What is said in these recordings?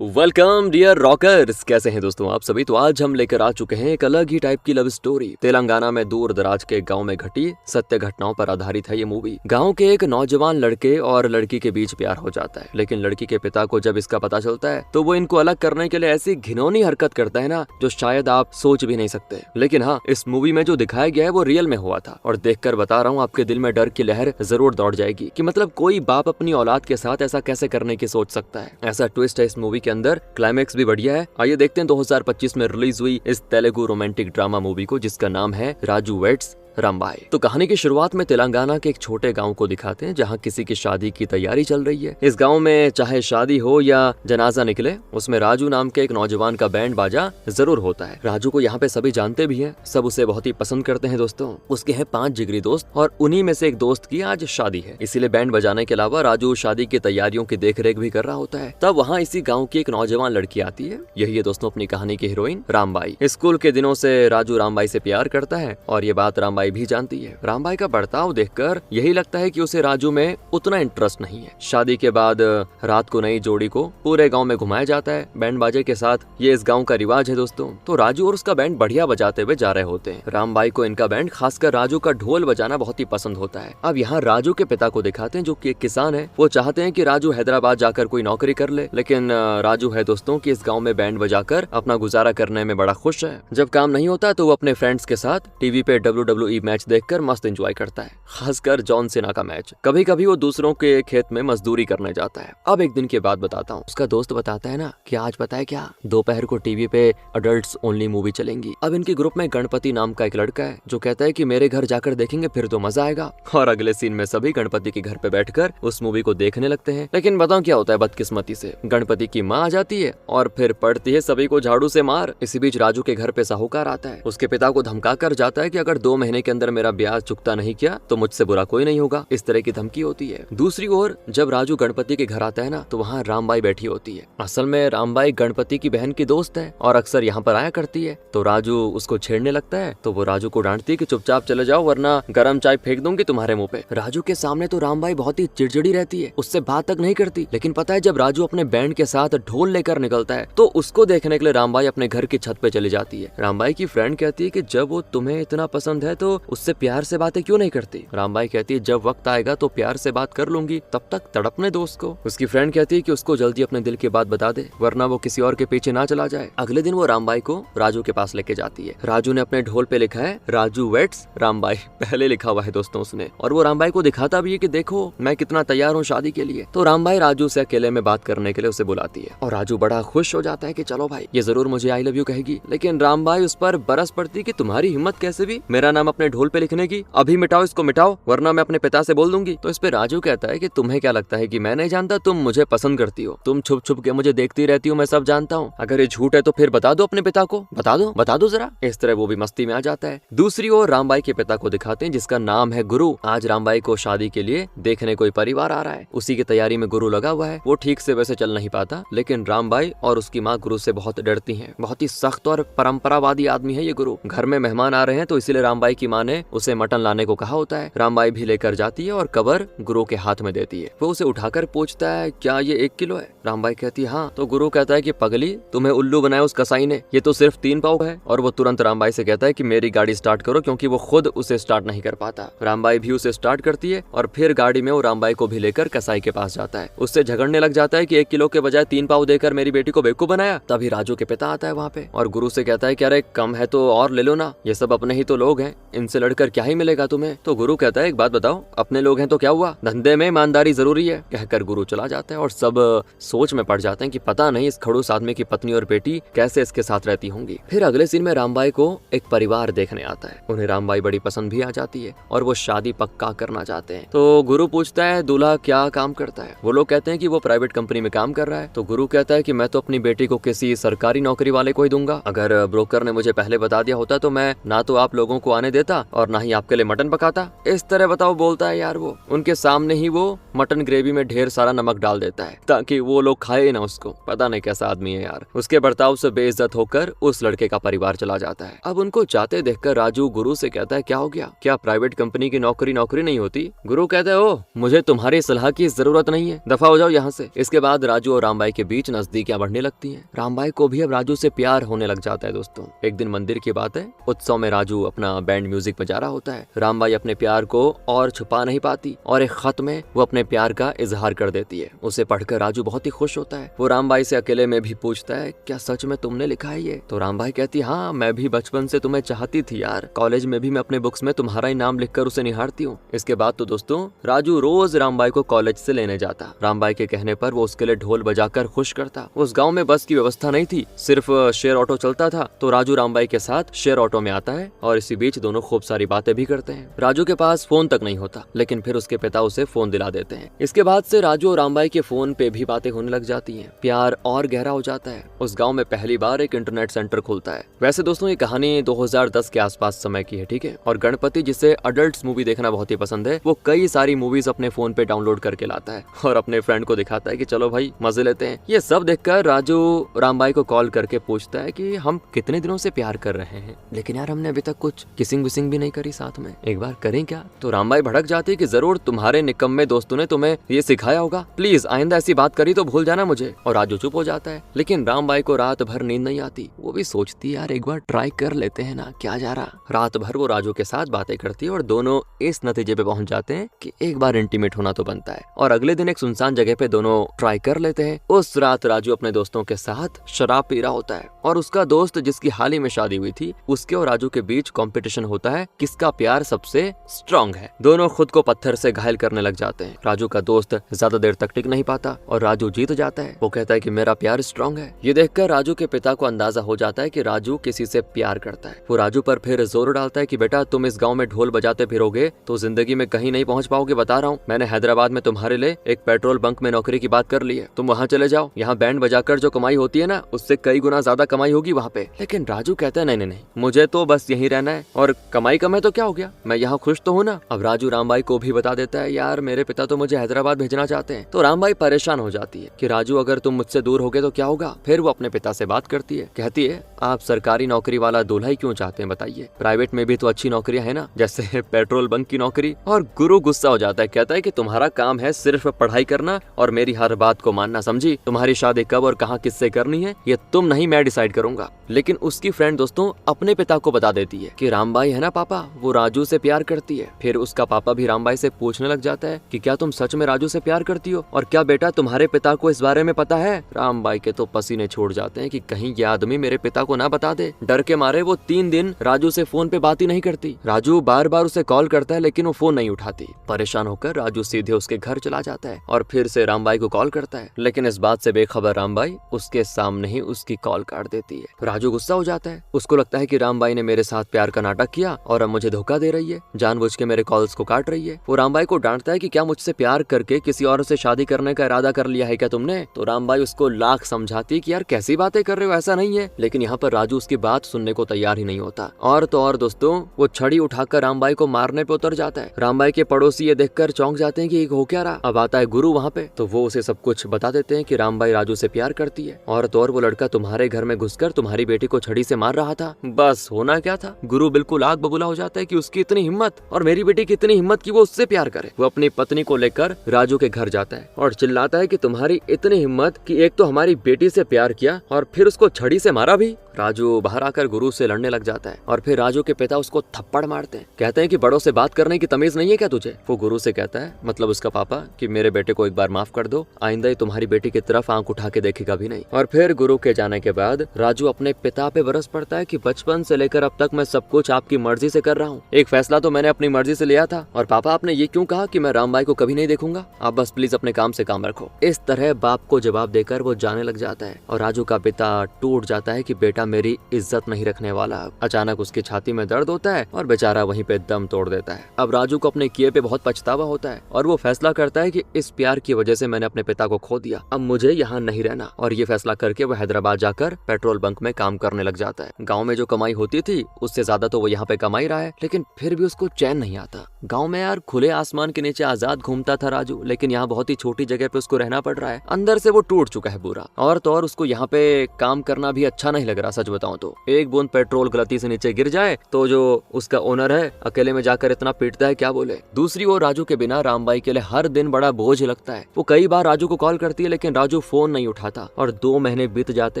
Welcome dear rockers, कैसे हैं दोस्तों आप सभी। तो आज हम लेकर आ चुके हैं एक अलग ही टाइप की लव स्टोरी। तेलंगाना में दूर दराज के गांव में घटी सत्य घटनाओं पर आधारित है ये मूवी। गांव के एक नौजवान लड़के और लड़की के बीच प्यार हो जाता है, लेकिन लड़की के पिता को जब इसका पता चलता है तो वो इनको अलग करने के लिए ऐसी घिनौनी हरकत करता है ना, जो शायद आप सोच भी नहीं सकते। लेकिन हाँ, इस मूवी में जो दिखाया गया है वो रियल में हुआ था, और देखकर बता रहा हूँ आपके दिल में डर की लहर जरूर दौड़ जाएगी कि मतलब कोई बाप अपनी औलाद के साथ ऐसा कैसे करने की सोच सकता है। ऐसा ट्विस्ट है इस मूवी के अंदर, क्लाइमेक्स भी बढ़िया है। आइए देखते हैं 2025 में रिलीज हुई इस तेलुगु रोमांटिक ड्रामा मूवी को, जिसका नाम है राजू वेड्स रामबाई। तो कहानी की शुरुआत में तेलंगाना के एक छोटे गांव को दिखाते हैं, जहां किसी की शादी की तैयारी चल रही है। इस गांव में चाहे शादी हो या जनाजा निकले, उसमें राजू नाम के एक नौजवान का बैंड बाजा जरूर होता है। राजू को यहाँ पे सभी जानते भी हैं, सब उसे बहुत ही पसंद करते हैं दोस्तों। उसके हैं 5 जिगरी दोस्त, और उन्हीं में से एक दोस्त की आज शादी है, इसीलिए बैंड बजाने के अलावा राजू शादी की तैयारियों की देखरेख भी कर रहा होता है। तब वहाँ इसी गाँव की एक नौजवान लड़की आती है। यही है दोस्तों अपनी कहानी की हीरोइन रामबाई। स्कूल के दिनों से राजू रामबाई से प्यार करता है, और ये बात रामबाई भी जानती है। रामबाई का बर्ताव देखकर यही लगता है कि उसे राजू में उतना इंटरेस्ट नहीं है। शादी के बाद रात को नई जोड़ी को पूरे गांव में घुमाया जाता है बैंड बाजे के साथ। ये इस गांव का रिवाज है दोस्तों। तो राजू और उसका बैंड बढ़िया बजाते हुए जा रहे होते हैं। रामबाई को इनका बैंड, खासकर राजू का ढोल बजाना बहुत ही पसंद होता है। अब यहाँ राजू के पिता को दिखाते हैं, जो कि एक किसान है। वो चाहते हैं कि राजू हैदराबाद जाकर कोई नौकरी कर ले, लेकिन राजू है दोस्तों कि इस गाँव में बैंड बजाकर अपना गुजारा करने में बड़ा खुश है। जब काम नहीं होता तो वो अपने फ्रेंड्स के साथ टीवी पे WWE मैच देखकर मस्त एंजॉय करता है, खासकर जॉन सीना का मैच। कभी कभी वो दूसरों के खेत में मजदूरी करने जाता है। अब एक दिन की बात बताता हूँ। उसका दोस्त बताता है ना कि आज पता है क्या, दोपहर को टीवी पे अडल्ट्स ओनली मूवी चलेंगी। अब इनके ग्रुप में गणपति नाम का एक लड़का है, जो कहता है कि मेरे घर जाकर देखेंगे फिर तो मजा आएगा। और अगले सीन में सभी गणपति के घर पे बैठकर उस मूवी को देखने लगते हैं। लेकिन बताओ क्या होता है, बदकिस्मती से गणपति की माँ आ जाती है और फिर पड़ती है सभी को झाड़ू से मार। इसी बीच राजू के घर पे साहूकार आता है। उसके पिता को धमका कर जाता है कि अगर 2 महीने के अंदर मेरा ब्याज चुकता नहीं किया तो मुझसे बुरा कोई नहीं होगा। इस तरह की धमकी होती है। दूसरी ओर जब राजू गणपति के घर आता है ना, तो वहाँ रामबाई बैठी होती है। असल में रामबाई गणपति की बहन की दोस्त है और अक्सर यहाँ पर आया करती है। तो राजू उसको छेड़ने लगता है, तो वो राजू को डांटती है कि चुपचाप चले जाओ वरना गरम चाय फेंक दूंगी तुम्हारे मुंह पे। राजू के सामने तो रामबाई बहुत ही चिड़चिड़ी रहती है, उससे बात तक नहीं करती। लेकिन पता है, जब राजू अपने बैंड के साथ ढोल लेकर निकलता है तो उसको देखने के लिए रामबाई अपने घर की छत पे चली जाती है। रामबाई की फ्रेंड कहती है कि जब वो तुम्हें इतना पसंद है तो उससे प्यार से बातें क्यों नहीं करती। रामबाई कहती है जब वक्त आएगा तो प्यार से बात कर लूंगी, तब तक तड़पने दो उसको। उसकी फ्रेंड कहती है कि उसको जल्दी अपने दिल की बात बता दे, वरना वो किसी और के पीछे ना चला जाए। अगले दिन वो रामबाई को राजू के पास लेके जाती है। राजू ने अपने ढोल पे लिखा है राजू वेड्स रामबाई, पहले लिखा हुआ है दोस्तों उसने। और वो रामबाई को दिखाता भी है कि देखो मैं कितना तैयार हूँ शादी के लिए। तो रामबाई राजू से अकेले में बात करने के लिए उसे बुलाती है, और राजू बड़ा खुश हो जाता है कि चलो भाई, ये जरूर मुझे आई लव यू कहेगी। लेकिन रामबाई उस पर बरस पड़ती कि तुम्हारी हिम्मत कैसे भी मेरा नाम अपने ढोल पे लिखने की, अभी मिटाओ इसको मिटाओ, वरना मैं अपने पिता से बोल दूंगी। तो इस पे राजू कहता है कि तुम्हें क्या लगता है कि मैं नहीं जानता, तुम मुझे पसंद करती हो, तुम छुप छुप के मुझे देखती रहती हो, मैं सब जानता हूँ। अगर ये झूठ है तो फिर बता दो अपने पिता को, बता दो जरा। इस तरह वो भी मस्ती में आ जाता है। दूसरी ओर रामबाई के पिता को दिखाते हैं, जिसका नाम है गुरु। आज रामबाई को शादी के लिए देखने कोई परिवार आ रहा है, उसी की तैयारी में गुरु लगा हुआ है। वो ठीक से वैसे चल नहीं पाता, लेकिन रामबाई और उसकी माँ गुरु से बहुत डरती है। बहुत ही सख्त और परंपरावादी आदमी है ये गुरु। घर में मेहमान आ रहे हैं तो इसीलिए रामबाई की माँ ने उसे मटन लाने को कहा होता है। रामबाई भी लेकर जाती है और कवर गुरु के हाथ में देती है। वो उसे उठाकर पूछता है क्या ये 1 किलो है। रामबाई कहती है हाँ। तो गुरु कहता है कि पगली, तुम्हें उल्लू बनाया उस कसाई ने, ये तो सिर्फ 3 पाव है। और वो तुरंत रामबाई से कहता है कि मेरी गाड़ी स्टार्ट करो, क्योंकि वो खुद उसे स्टार्ट नहीं कर पाता। रामबाई भी उसे स्टार्ट करती है और फिर गाड़ी में वो रामबाई को भी लेकर कसाई के पास जाता है। उससे झगड़ने लग जाता है कि 1 किलो के बजाय 3 पाव देकर मेरी बेटी को बेवकूफ बनाया। तभी राजू के पिता आता है वहाँ पे और गुरु से कहता है कि अरे कम है तो और ले लो ना, ये सब अपने ही तो लोग हैं, इनसे लड़कर क्या ही मिलेगा तुम्हें। तो गुरु कहता है एक बात बताओ, अपने लोग हैं तो क्या हुआ, धंधे में ईमानदारी जरूरी है। कहकर गुरु चला जाता है और सब सोच में पड़ जाते हैं कि पता नहीं इस खड़ूस आदमी की पत्नी और बेटी कैसे इसके साथ रहती होंगी। फिर अगले सीन में रामबाई को एक परिवार देखने आता है। उन्हें रामबाई बड़ी पसंद भी आ जाती है और वो शादी पक्का करना चाहते हैं। तो गुरु पूछता है दूल्हा क्या काम करता है। वो लोग कहते हैं कि वो प्राइवेट कंपनी में काम कर रहा है। तो गुरु कहता है कि मैं तो अपनी बेटी को किसी सरकारी नौकरी वाले को ही दूंगा। अगर ब्रोकर ने मुझे पहले बता दिया होता तो मैं ना तो आप लोगों को आने देता खाता और ना ही आपके लिए मटन पकाता। इस तरह बताओ बोलता है यार वो। उनके सामने ही वो मटन ग्रेवी में ढेर सारा नमक डाल देता है ताकि वो लोग खाए ही ना उसको। पता नहीं कैसा आदमी है यार। उसके बर्ताव से बेइज्जत होकर उस लड़के का परिवार चला जाता है। अब उनको जाते देखकर राजू गुरु से कहता है क्या हो गया, क्या प्राइवेट कंपनी की नौकरी नहीं होती? गुरु कहते हैं ओ मुझे तुम्हारी सलाह की जरूरत नहीं है, दफा हो जाओ यहाँ से। इसके बाद राजू और रामबाई के बीच नजदीकियां बढ़ने लगती हैं। रामबाई को भी अब राजू से प्यार होने लग जाता है दोस्तों। एक दिन मंदिर की बात है, उत्सव में राजू अपना बैंड म्यूजिक बजा रहा होता है। रामबाई अपने प्यार को और छुपा नहीं पाती और एक खत में वो अपने प्यार का इजहार कर देती है। उसे पढ़कर राजू बहुत ही खुश होता है। वो रामबाई से अकेले में भी पूछता है क्या सच में तुमने लिखा है ये? तो रामबाई कहती हाँ मैं भी बचपन से तुम्हें चाहती थी यार, कॉलेज में भी मैं अपने बुक्स में तुम्हारा ही नाम लिखकर उसे निहारती हूँ। इसके बाद तो दोस्तों राजू रोज रामबाई को कॉलेज से लेने जाता। रामबाई के कहने पर वो उसके लिए ढोल बजाकर खुश करता। उस गाँव में बस की व्यवस्था नहीं थी, सिर्फ शेयर ऑटो चलता था। तो राजू रामबाई के साथ शेयर ऑटो में आता है और इसी बीच दोनों खूब सारी बातें भी करते हैं। राजू के पास फोन तक नहीं होता, लेकिन फिर उसके पिता उसे फोन दिला देते हैं। इसके बाद से राजू और रामबाई के फोन पे भी बातें होने लग जाती हैं। प्यार और गहरा हो जाता है। उस गांव में पहली बार एक इंटरनेट सेंटर खुलता है। वैसे दोस्तों ये कहानी 2010 के आसपास समय की है, ठीक है। और गणपति जिसे अडल्ट्स मूवी देखना बहुत ही पसंद है, वो कई सारी मूवीज अपने फोन पे डाउनलोड करके लाता है और अपने फ्रेंड को दिखाता है कि चलो भाई मजे लेते हैं। ये सब देखकर राजू रामबाई को कॉल करके पूछता है कि हम कितने दिनों से प्यार कर रहे हैं, लेकिन यार हमने अभी तक कुछ किसिंग विसिंग भी नहीं करी साथ में, एक बार करें क्या? तो रामबाई भड़क जाती है कि जरूर तुम्हारे निकम्मे दोस्तों ने तुम्हें ये सिखाया होगा, प्लीज आइंदा ऐसी बात करी तो भूल जाना मुझे। और राजू चुप हो जाता है। लेकिन रामबाई को रात भर नींद नहीं आती। वो भी सोचती है यार एक बार ट्राई कर लेते हैं ना, क्या जा रहा। रात भर वो राजू के साथ बातें करती है और दोनों इस नतीजे पे पहुंच जाते हैं कि एक बार इंटीमेट होना तो बनता है। और अगले दिन एक सुनसान जगह पे दोनों ट्राई कर लेते हैं। उस रात राजू अपने दोस्तों के साथ शराब पी रहा होता है और उसका दोस्त जिसकी हाल ही में शादी हुई थी, उसके और राजू के बीच कंपटीशन होता है किसका प्यार सबसे स्ट्रांग है। दोनों खुद को पत्थर से घायल करने लग जाते हैं। राजू का दोस्त ज्यादा देर तक टिक नहीं पाता और राजू जीत जाता है। वो कहता है कि मेरा प्यार स्ट्रांग है। ये देखकर राजू के पिता को अंदाजा हो जाता है कि राजू किसी से प्यार करता है। वो राजू पर फिर जोर डालता है कि बेटा तुम इस गांव में ढोल बजाते फिरोगे तो जिंदगी में कहीं नहीं पहुंच पाओगे, बता रहा हूँ। मैंने हैदराबाद में तुम्हारे लिए एक पेट्रोल बंक में नौकरी की बात कर ली है, तुम वहाँ चले जाओ। यहाँ बैंड बजाकर जो कमाई होती है ना, उससे कई गुना ज्यादा कमाई होगी वहाँ पे। लेकिन राजू कहता है नहीं नहीं नहीं, मुझे तो बस यहीं रहना है और कमाई कम है तो क्या हो गया, मैं यहाँ खुश तो हूँ ना। अब राजू रामबाई को भी बता देता है यार मेरे पिता तो मुझे हैदराबाद भेजना चाहते हैं। तो रामबाई परेशान हो जाती है कि राजू अगर तुम मुझसे दूर होगे तो क्या होगा। फिर वो अपने पिता से बात करती है, कहती है आप सरकारी नौकरी वाला दूल्हा ही क्यों चाहते हैं बताइए, प्राइवेट में भी तो अच्छी नौकरियां है ना, जैसे पेट्रोल बंक की नौकरी। और गुरु गुस्सा हो जाता है, कहता है कि तुम्हारा काम है सिर्फ पढ़ाई करना और मेरी हर बात को मानना, समझी। तुम्हारी शादी कब और कहाँ किससे करनी है ये तुम नहीं मैं डिसाइड करूंगा। लेकिन उसकी फ्रेंड दोस्तों अपने पिता को बता देती है कि रामबाई है ना पापा, वो राजू से प्यार करती है। फिर उसका पापा भी रामबाई से पूछने लग जाता है कि क्या तुम सच में राजू से प्यार करती हो और क्या बेटा तुम्हारे पिता को इस बारे में पता है। रामबाई के तो पसीने छोड़ जाते हैं कि कहीं ये आदमी मेरे पिता को ना बता दे। डर के मारे वो 3 दिन राजू से फोन पे बात ही नहीं करती। राजू बार बार उसे कॉल करता है लेकिन वो फोन नहीं उठाती। परेशान होकर राजू सीधे उसके घर चला जाता है और फिर से रामबाई को कॉल करता है। लेकिन इस बात से बेखबर रामबाई उसके सामने ही उसकी कॉल काट देती है। राजू गुस्सा हो जाता है। उसको लगता है कि रामबाई ने मेरे साथ प्यार का नाटक किया और अब मुझे धोखा दे रही है, जानबूझ के मेरे कॉल्स को काट रही है। वो रामबाई को डांटता है कि क्या मुझसे प्यार करके किसी और से शादी करने का इरादा कर लिया है क्या तुमने। तो रामबाई उसको लाख समझाती है कि यार कैसी बातें कर रहे हो, ऐसा नहीं है। लेकिन यहाँ पर राजू उसकी बात सुनने को तैयार ही नहीं होता। और तो और दोस्तों वो छड़ी उठाकर रामबाई को मारने पे उतर जाता है। रामबाई के पड़ोसी ये देखकर चौंक जाते हैं कि हो क्या रहा। अब आता है गुरु वहाँ पे, तो वो उसे सब कुछ बता देते हैं कि रामबाई राजू से प्यार करती है और तो और वो लड़का तुम्हारे घर में घुसकर तुम्हारी बेटी को छड़ी से मार रहा था। बस होना क्या था, गुरु बिल्कुल आग बबूला हो जाता है कि उसकी इतनी हिम्मत और मेरी बेटी की इतनी हिम्मत कि वो उससे प्यार करे। वो अपनी पत्नी को लेकर राजू के घर जाता है और चिल्लाता है कि तुम्हारी इतनी हिम्मत कि एक तो हमारी बेटी से प्यार किया और फिर उसको छड़ी से मारा भी। राजू बाहर आकर गुरु से लड़ने लग जाता है और फिर राजू के पिता उसको थप्पड़ मारते हैं। कहते हैं कि बड़ों से बात करने की तमीज नहीं है क्या तुझे। वो गुरु से कहता है, मतलब उसका पापा, कि मेरे बेटे को एक बार माफ कर दो, आइंदा ही तुम्हारी बेटी की तरफ आंख उठा के देखेगा भी नहीं। और फिर गुरु के जाने के बाद राजू अपने पिता पे बरस पड़ता है कि बचपन से लेकर अब तक मैं सब कुछ आपकी मर्जी से कर रहा हूँ। एक फैसला तो मैंने अपनी मर्जी से लिया था और पापा आपने ये क्यों कहा कि मैं रामबाई को कभी नहीं देखूंगा, आप बस प्लीज अपने काम से काम रखो। इस तरह बाप को जवाब देकर वो जाने लग जाता है और राजू का पिता टूट जाता है कि बेटा मेरी इज्जत नहीं रखने वाला। अचानक उसकी छाती में दर्द होता है और बेचारा वहीं पे दम तोड़ देता है। अब राजू को अपने किए पे बहुत पछतावा होता है और वो फैसला करता है कि इस प्यार की वजह से मैंने अपने पिता को खो दिया, अब मुझे यहाँ नहीं रहना। और ये फैसला करके वो हैदराबाद जाकर पेट्रोल बंक में काम करने लग जाता है। गाँव में जो कमाई होती थी उससे ज्यादा तो वो यहाँ पे कमा ही रहा है, लेकिन फिर भी उसको चैन नहीं आता। गाँव में यार खुले आसमान के नीचे आजाद घूमता था राजू, लेकिन यहाँ बहुत ही छोटी जगह पे उसको रहना पड़ रहा है। अंदर से वो टूट चुका है पूरा। और तो और उसको यहाँ पे काम करना भी अच्छा नहीं लग रहा। सच बताऊं तो एक बूंद पेट्रोल गलती से नीचे गिर जाए तो जो उसका ओनर है अकेले में जाकर इतना पीटता है क्या बोले। दूसरी ओर राजू के बिना रामबाई के लिए हर दिन बड़ा बोझ लगता है। वो कई बार राजू को कॉल करती है लेकिन राजू फोन नहीं उठाता और 2 महीने बीत जाते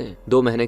हैं। 2 महीने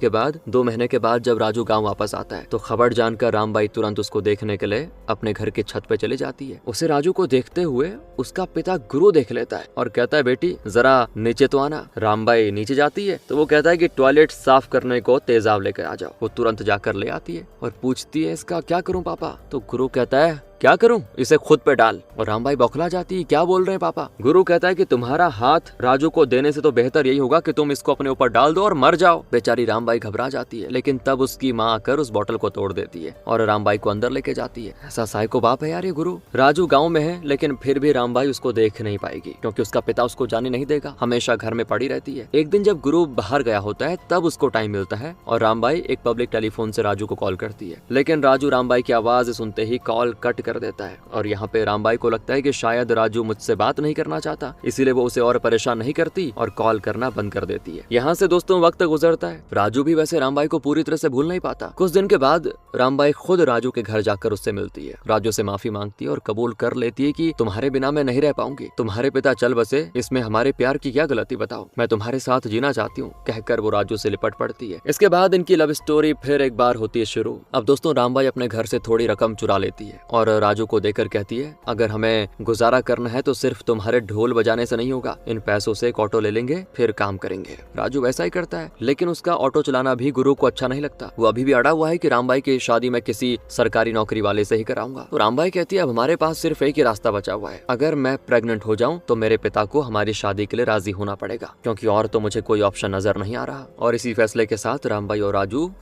के बाद जब राजू गाँव वापस आता है तो खबर जानकर रामबाई तुरंत उसको देखने के लिए अपने घर की छत पे चली जाती है। उसे राजू को देखते हुए उसका पिता गुरु देख लेता है और कहता है बेटी जरा नीचे तो आना। रामबाई नीचे जाती है तो वो कहता है कि टॉयलेट साफ करने को तेजाब लेकर आ जाओ। वो तुरंत जाकर ले आती है और पूछती है इसका क्या करूं पापा। तो गुरु कहता है क्या करूं, इसे खुद पे डाल। और रामबाई बौखला जाती है, क्या बोल रहे हैं पापा। गुरु कहता है कि तुम्हारा हाथ राजू को देने से तो बेहतर यही होगा कि तुम इसको अपने ऊपर डाल दो और मर जाओ। बेचारी रामबाई घबरा जाती है, लेकिन तब उसकी माँ आकर उस बोतल को तोड़ देती है और रामबाई को अंदर लेके जाती है। ऐसा साइको बाप है यार ये गुरु। राजू गाँव में है लेकिन फिर भी रामबाई उसको देख नहीं पाएगी क्योंकि उसका पिता उसको जाने नहीं देगा, हमेशा घर में पड़ी रहती है। एक दिन जब गुरु बाहर गया होता है तब उसको टाइम मिलता है और रामबाई एक पब्लिक टेलीफोन से राजू को कॉल करती है, लेकिन राजू रामबाई की आवाज सुनते ही कॉल कट कर देता है। और यहाँ पे रामबाई को लगता है कि शायद राजू मुझसे बात नहीं करना चाहता, इसीलिए वो उसे और परेशान नहीं करती और कॉल करना बंद कर देती है। यहाँ से दोस्तों वक्त गुजरता है। राजू भी वैसे रामबाई को पूरी तरह से भूल नहीं पाता। कुछ दिन के बाद रामबाई खुद राजू के घर जाकर उससे मिलती है, राजू से माफी मांगती है और कबूल कर लेती है कि तुम्हारे बिना मैं नहीं रह पाऊंगी, तुम्हारे पिता चल बसे, इसमें हमारे प्यार की क्या गलती बताओ, मैं तुम्हारे साथ जीना चाहती हूँ, कहकर वो राजू से लिपट पड़ती है। इसके बाद इनकी लव स्टोरी फिर एक बार होती है शुरू। अब दोस्तों रामबाई अपने घर से थोड़ी रकम चुरा लेती है और राजू को देकर कहती है अगर हमें गुजारा करना है तो सिर्फ तुम्हारे ढोल बजाने से नहीं होगा, इन पैसों से एक ऑटो ले लेंगे फिर काम करेंगे। राजू वैसा ही करता है, लेकिन उसका ऑटो चलाना भी गुरु को अच्छा नहीं लगता। वो अभी भी अड़ा हुआ है कि रामबाई की शादी मैं किसी सरकारी नौकरी वाले से ही कराऊंगा। तो रामबाई कहती है अब हमारे पास सिर्फ एक ही रास्ता बचा हुआ है, अगर मैं प्रेग्नेंट हो जाऊं तो मेरे पिता को हमारी शादी के लिए राजी होना पड़ेगा क्योंकि और तो मुझे कोई ऑप्शन नजर नहीं आ रहा। और इसी फैसले के साथ रामबाई और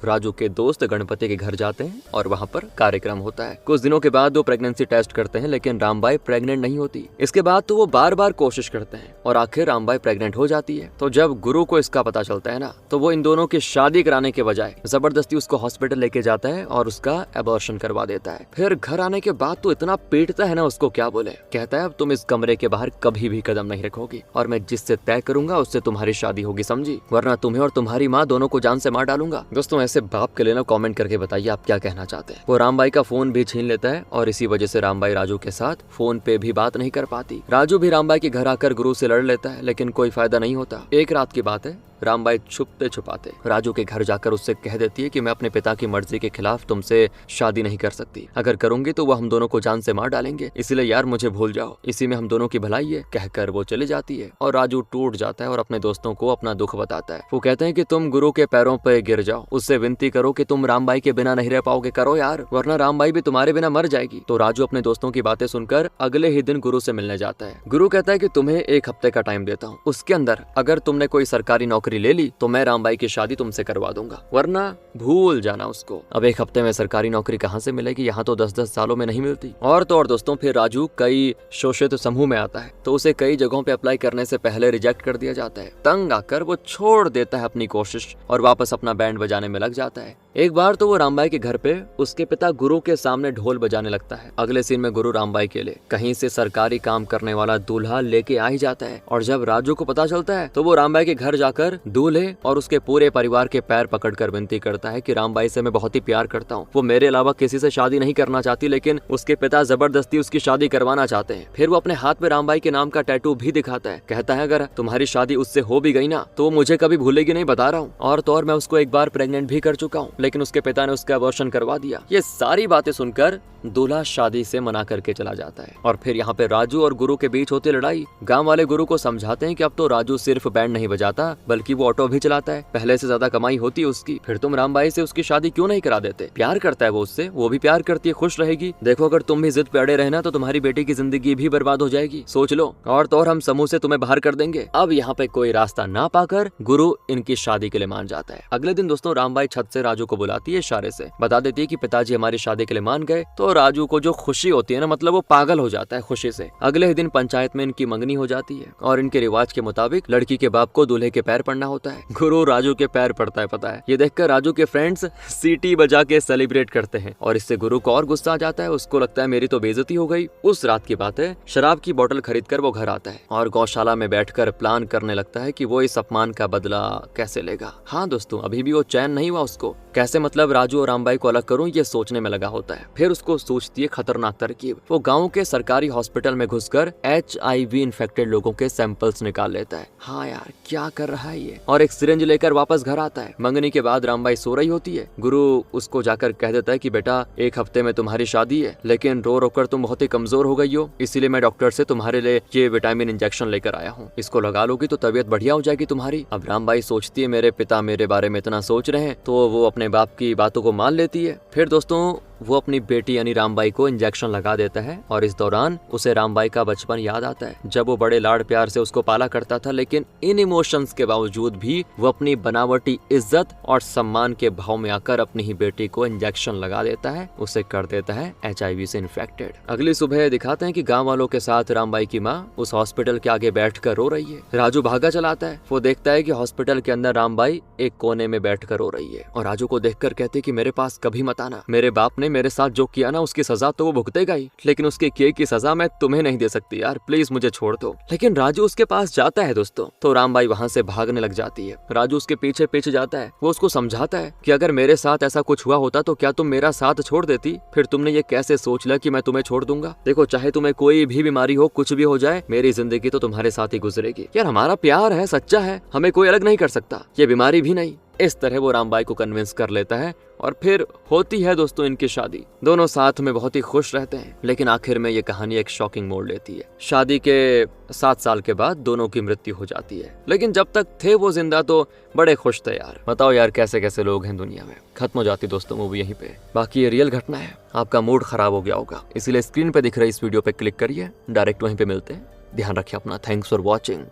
राजू के दोस्त गणपति के घर जाते हैं और वहाँ पर कार्यक्रम होता है। कुछ दिनों के बाद वो प्रेगनेंसी टेस्ट करते हैं लेकिन रामबाई प्रेग्नेंट नहीं होती। इसके बाद तो वो बार बार कोशिश करते हैं और आखिर रामबाई प्रेग्नेंट हो जाती है। तो जब गुरु को इसका पता चलता है ना तो वो इन दोनों की शादी कराने के बजाय जबरदस्ती उसको हॉस्पिटल लेके जाता है और उसका एबॉर्शन करवा देता है। फिर घर आने के बाद तो इतना पीटता है ना उसको क्या बोले। कहता है अब तुम इस कमरे के बाहर कभी भी कदम नहीं रखोगी और मैं जिससे तय करूंगा उससे तुम्हारी शादी होगी, समझी, वरना तुम्हें और तुम्हारी माँ दोनों को जान से मार डालूंगा। दोस्तों ऐसे बाप के लिए ना कमेंट करके बताइए आप क्या कहना चाहते हैं। वो रामबाई का फोन भी छीन लेता है और इसी वजह से रामबाई राजू के साथ फोन पे भी बात नहीं कर पाती। राजू भी रामबाई के घर आकर गुरु से लड़ लेता है लेकिन कोई फायदा नहीं होता। एक रात की बात है, रामबाई छुपते छुपाते राजू के घर जाकर उससे कह देती है कि मैं अपने पिता की मर्जी के खिलाफ तुमसे शादी नहीं कर सकती, अगर करूंगी तो वो हम दोनों को जान से मार डालेंगे, इसलिए यार मुझे भूल जाओ, इसी में हम दोनों की भलाई है, कहकर वो चली जाती है। और राजू टूट जाता है और अपने दोस्तों को अपना दुख बताता है। वो कहते हैं कि तुम गुरु के पैरों पे गिर जाओ, उससे विनती करो कि तुम रामबाई के बिना नहीं रह पाओगे, करो यार, वरना रामबाई भी तुम्हारे बिना मर जाएगी। तो राजू अपने दोस्तों की बातें सुनकर अगले ही दिन गुरु से मिलने जाता है। गुरु कहता है कि तुम्हें 1 हफ्ते का टाइम देता हूँ, उसके अंदर अगर तुमने कोई सरकारी नौकरी ले ली तो मैं रामबाई की शादी तुमसे करवा दूंगा, वरना भूल जाना उसको। अब 1 हफ्ते में सरकारी नौकरी कहाँ से मिलेगी, यहाँ तो 10-10 सालों में नहीं मिलती। और तो और दोस्तों फिर राजू कई शोषित समूह में आता है तो उसे कई जगहों पे अप्लाई करने से पहले रिजेक्ट कर दिया जाता है। तंग आकर वो छोड़ देता है अपनी कोशिश और वापस अपना बैंड बजाने में लग जाता है। एक बार तो वो रामबाई के घर पे उसके पिता गुरु के सामने ढोल बजाने लगता है। अगले सीन में गुरु रामबाई के लिए कहीं से सरकारी काम करने वाला दूल्हा लेके आ ही जाता है और जब राजू को पता चलता है तो वो रामबाई के घर जाकर दूल्हे और उसके पूरे परिवार के पैर पकड़कर विनती करता है कि रामबाई से मैं बहुत ही प्यार करता हूँ, वो मेरे अलावा किसी से शादी नहीं करना चाहती, लेकिन उसके पिता जबरदस्ती उसकी शादी करवाना चाहते हैं। फिर वो अपने हाथ में रामबाई के नाम का टैटू भी दिखाता है। कहता है अगर तुम्हारी शादी उससे हो भी गई ना तो वो मुझे कभी भूलेगी नहीं, बता रहा हूँ। और तो और मैं उसको एक बार प्रेग्नेंट भी कर चुका हूँ, लेकिन उसके पिता ने उसका अबॉर्शन करवा दिया। ये सारी बातें सुनकर दूल्हा शादी से मना करके चला जाता है। और फिर यहाँ पे राजू और गुरु के बीच होती लड़ाई। गांव वाले गुरु को समझाते हैं कि अब तो राजू सिर्फ बैंड नहीं बजाता बल्कि जबकि वो ऑटो भी चलाता है, पहले से ज्यादा कमाई होती है उसकी। फिर तुम रामबाई से उसकी शादी क्यों नहीं करा देते? प्यार करता है वो उससे, वो भी प्यार करती है, खुश रहेगी। देखो अगर तुम भी जिद पे अड़े रहना तो तुम्हारी बेटी की जिंदगी भी बर्बाद हो जाएगी, सोच लो, और तो और हम समूह से तुम्हें बाहर कर देंगे। अब यहाँ पे कोई रास्ता ना पाकर गुरु इनकी शादी के लिए मान जाता है। अगले दिन दोस्तों रामबाई छत से राजू को बुलाती है, इशारे से बता देती है कि पिताजी हमारी शादी के लिए मान गए। तो राजू को जो खुशी होती है ना, मतलब वो पागल हो जाता है खुशी से। अगले ही दिन पंचायत में इनकी मंगनी हो जाती है और इनके रिवाज के मुताबिक लड़की के बाप को दूल्हे के पैर पड़ना होता है। गुरु राजू के पैर पड़ता है, पता है। ये देखकर राजू के फ्रेंड्स सीटी बजा के सेलिब्रेट करते हैं और इससे गुरु को और गुस्सा आ जाता है। उसको लगता है मेरी तो बेइज्जती हो गई। उस रात की बात है, शराब की बोतल खरीदकर वो घर आता है और गौशाला में बैठकर प्लान करने लगता है कि वो इस अपमान का बदला कैसे लेगा। हाँ दोस्तों, अभी भी वो चैन नहीं हुआ उसको, कैसे मतलब राजू और रामबाई को अलग करूं, ये सोचने में लगा होता है। फिर उसको सूझती है खतरनाक तरकीब। वो गांव के सरकारी हॉस्पिटल में घुसकर HIV इन्फेक्टेड लोगों के सैंपल्स निकाल लेता है। हाँ यार, क्या कर रहा है ये, और एक सिरिंज लेकर वापस घर आता है। मंगनी के बाद रामबाई सो रही होती है। गुरु उसको जाकर कह देता है कि बेटा 1 हफ्ते में तुम्हारी शादी है, लेकिन रो रो कर तुम बहुत ही कमजोर हो गई हो, इसीलिए मैं डॉक्टर से तुम्हारे लिए ये विटामिन इंजेक्शन लेकर आया हूँ। इसको लगा लोगी तो तबीयत बढ़िया हो जाएगी तुम्हारी। अब रामबाई सोचती है मेरे पिता मेरे बारे में इतना सोच रहे हैं, तो वो अपने बाप की बातों को मान लेती है। फिर दोस्तों वो अपनी बेटी यानी रामबाई को इंजेक्शन लगा देता है और इस दौरान उसे रामबाई का बचपन याद आता है, जब वो बड़े लाड़ प्यार से उसको पाला करता था। लेकिन इन इमोशंस के बावजूद भी वो अपनी बनावटी इज्जत और सम्मान के भाव में आकर अपनी ही बेटी को इंजेक्शन लगा देता है, उसे कर देता है HIV से इन्फेक्टेड। अगली सुबह दिखाते हैं कि गाँव वालों के साथ रामबाई की माँ उस हॉस्पिटल के आगे बैठ कर रो रही है। राजू भागा चलाता है। वो देखता है कि हॉस्पिटल के अंदर रामबाई एक कोने में बैठ कर रो रही है और राजू को देखकर कहते कि मेरे पास कभी मत आना, मेरे बाप ने मेरे साथ जो किया ना उसकी सजा तो वो भुगतेगा ही, लेकिन उसके किए की सजा मैं तुम्हें नहीं दे सकती यार, प्लीज मुझे छोड़ दो। लेकिन राजू उसके पास जाता है दोस्तों, तो रामबाई वहाँ से भागने लग जाती है। राजू उसके पीछे पीछे जाता है। वो उसको समझाता है कि अगर मेरे साथ ऐसा कुछ हुआ होता तो क्या तुम मेरा साथ छोड़ देती? फिर तुमने ये कैसे सोच लिया कि मैं तुम्हें छोड़ दूंगा? देखो चाहे तुम्हें कोई भी बीमारी हो, कुछ भी हो जाए, मेरी जिंदगी तो तुम्हारे साथ ही गुजरेगी यार, हमारा प्यार है, सच्चा है, हमें कोई अलग नहीं कर सकता, ये बीमारी भी नहीं। इस तरह वो रामबाई को कन्विंस कर लेता है और फिर होती है दोस्तों इनकी शादी। दोनों साथ में बहुत ही खुश रहते हैं, लेकिन आखिर में ये कहानी एक शॉकिंग मोड़ लेती है। शादी के 7 साल के बाद दोनों की मृत्यु हो जाती है, लेकिन जब तक थे वो जिंदा तो बड़े खुश थे यार। बताओ यार कैसे कैसे लोग हैं दुनिया में। खत्म हो जाती दोस्तों मूवी यहीं पे। बाकी ये रियल घटना है, आपका मूड खराब हो गया होगा, इसीलिए स्क्रीन पे दिख रही इस वीडियो पे क्लिक करिए, डायरेक्ट वहीं पे मिलते हैं। ध्यान रखिए अपना। Thanks for watching.